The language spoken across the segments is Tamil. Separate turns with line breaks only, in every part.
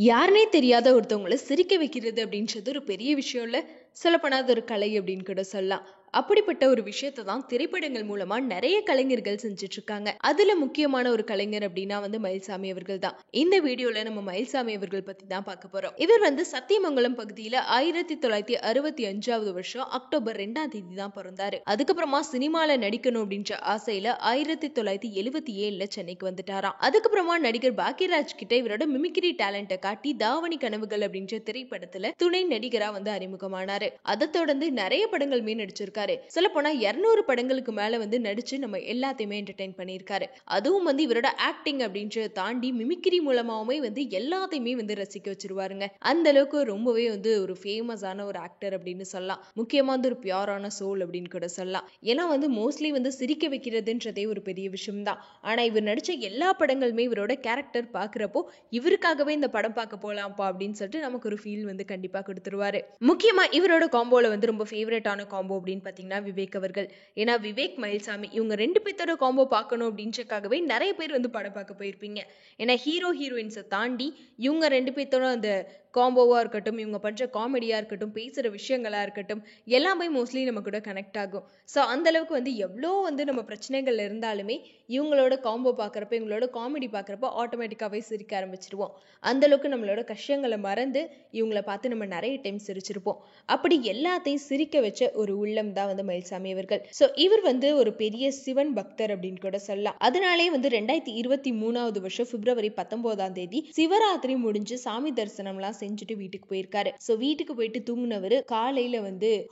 யாருனே தெரியாத ஒருத்தவங்கள சிரிக்க வைக்கிறது அப்படின்றது ஒரு பெரிய விஷயம் இல்ல. சொல்லப்போனால் ஒரு கலை அப்படின்னு கூட சொல்லலாம். அப்படிப்பட்ட ஒரு விஷயத்தை தான் திரைப்படங்கள் மூலமா நிறைய கலைஞர்கள் செஞ்சுட்டு இருக்காங்க. அதுல முக்கியமான ஒரு கலைஞர் அப்படின்னா மயில்சாமி அவர்கள் தான். இந்த வீடியோல நம்ம மயில்சாமி அவர்கள் பத்தி தான் பார்க்க போறோம். இவர் சத்தியமங்கலம் பகுதியில 1965 வருஷம் அக்டோபர் 2ஆம் தேதி தான் பிறந்தாரு. அதுக்கப்புறமா சினிமால நடிக்கணும் அப்படின்ற ஆசையில 1977 சென்னைக்கு வந்துட்டாராம். அதுக்கப்புறமா நடிகர் பாக்யராஜ் கிட்ட இவரோட மிமிக்ரி டேலண்ட காட்டி தாவணி கனவுகள் அப்படின்ற திரைப்படத்துல துணை நடிகரா அறிமுகமானாரு. அதை தொடர்ந்து நிறைய படங்களுமே நடிச்சிருக்காரு. சொல்ல போனா 200 படங்களுக்கு மேல நடிச்சு நம்ம எல்லாத்தையுமே என்டர்டெயின் பண்ணியிருக்காரு. அதுவும் இவரோட ஆக்டிங் அப்படின்றத தாண்டி மிமிக்ரி மூலமாவே எல்லாத்தையுமே ரசிக்க வச்சிருவாருங்க. அந்த அளவுக்கு ரொம்பவே ஒரு ஃபேமஸான ஒரு ஆக்டர் அப்படின்னு சொல்லலாம். முக்கியமா ஒரு பியூரான சோல் அப்படின்னு கூட சொல்லலாம். ஏன்னா மோஸ்ட்லி சிரிக்க வைக்கிறதுன்றதே ஒரு பெரிய விஷயம் தான். ஆனா இவர் நடிச்ச எல்லா படங்களுமே இவரோட கேரக்டர் பாக்குறப்போ இவருக்காகவே இந்த படம் பார்க்க போலாம்ப்பா அப்படின்னு சொல்லிட்டு நமக்கு ஒரு ஃபீல் கண்டிப்பா கொடுத்துருவாரு. முக்கியமா இவரோட காம்போல ரொம்ப ஃபேவரட்டான காம்போ அப்படின்னு பாத்தீங்கன்னா விவேக் அவர்கள். ஏன்னா விவேக் மயில்சாமி இவங்க ரெண்டு பேர்த்தோட காம்போ பார்க்கணும் அப்படின்றக்காகவே நிறைய பேர் படம் பார்க்க போயிருப்பீங்க. ஏன்னா ஹீரோ ஹீரோயின்ஸை தாண்டி இவங்க ரெண்டு பேர்த்தோட அந்த காம்போவா இருக்கட்டும், இவங்க பண்ற காமெடியா இருக்கட்டும், பேசுற விஷயங்களா இருக்கட்டும், எல்லாமே மோஸ்ட்லி நம்ம கூட கனெக்ட் ஆகும். ஸோ அந்த அளவுக்கு எவ்வளோ நம்ம பிரச்சனைகள் இருந்தாலுமே இவங்களோட காம்போ பார்க்குறப்ப, இவங்களோட காமெடி பார்க்குறப்ப ஆட்டோமேட்டிக்காவே சிரிக்க ஆரம்பிச்சிருவோம். அந்த அளவுக்கு நம்மளோட கஷ்டங்களை மறந்து இவங்களை பார்த்து நம்ம நிறைய டைம் சிரிச்சிருப்போம். அப்படி எல்லாத்தையும் சிரிக்க வச்ச ஒரு உள்ளம் தான் மயில்சாமி அவர்கள். ஸோ இவர் ஒரு பெரிய சிவன் பக்தர் அப்படின்னு கூட சொல்லலாம். அதனாலே 2023 வருஷம் பிப்ரவரி 19ஆம் தேதி சிவராத்திரி முடிஞ்சு சாமி தரிசனம்லாம் செஞ்சுட்டு வீட்டுக்கு போயிருக்காரு. சோ வீட்டுக்கு போயிட்டு தூங்குனவரு காலையில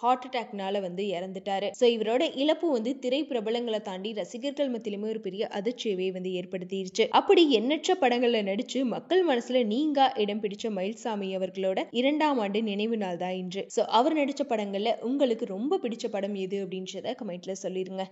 ஹார்ட் அட்டாக்னால இறந்துட்டாரு. சோ இவரோட இழப்பு திரை பிரபலங்களை தாண்டி ரசிகர்கள் மத்தியிலுமே ஒரு பெரிய அதிர்ச்சியவே ஏற்படுத்திருச்சு. அப்படி எண்ணற்ற படங்கள்ல நடிச்சு மக்கள் மனசுல நீங்கா இடம் பிடிச்ச மயில்சாமி அவர்களோட 2ஆம் ஆண்டு நினைவு நாள் தான் இன்று. சோ அவர் நடிச்ச படங்கள்ல உங்களுக்கு ரொம்ப பிடிச்ச படம் எது அப்படின்றத கமெண்ட்ல சொல்லிருங்க.